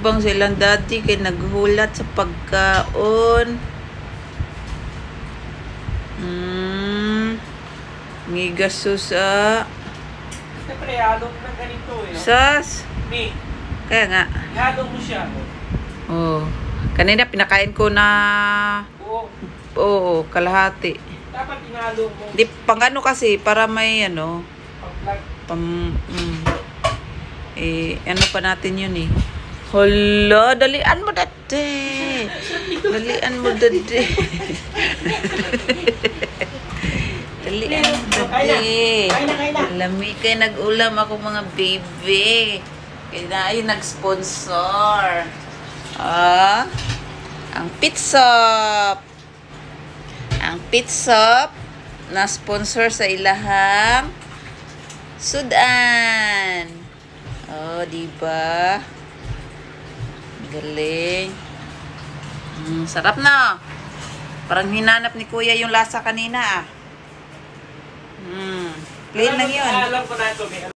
Tabang silang daddy kay naghulat sa pagkaon. Ngigas susa. Siyempre, halong na ganito eh. Sas. Me. Kaya nga. Halong mo siya. Oh. Kanina pinakain ko na Oo, kalahati. Dapat inhalong mo. Di pangano kasi para may ano, ano pa natin yun eh. Hala, dalian mo dati. Dalian mo dati. Dalian mo dati. Lami kayo nag-ulam ako mga baby. Kaya na ay nag-sponsor. Ang pizza. Ang pizza na sponsor sa ilahang sudan. Oh, diba? Galing. Sarap na. Parang hinanap ni Kuya yung lasa kanina ah. Plain lang yun. Alam ko na ito.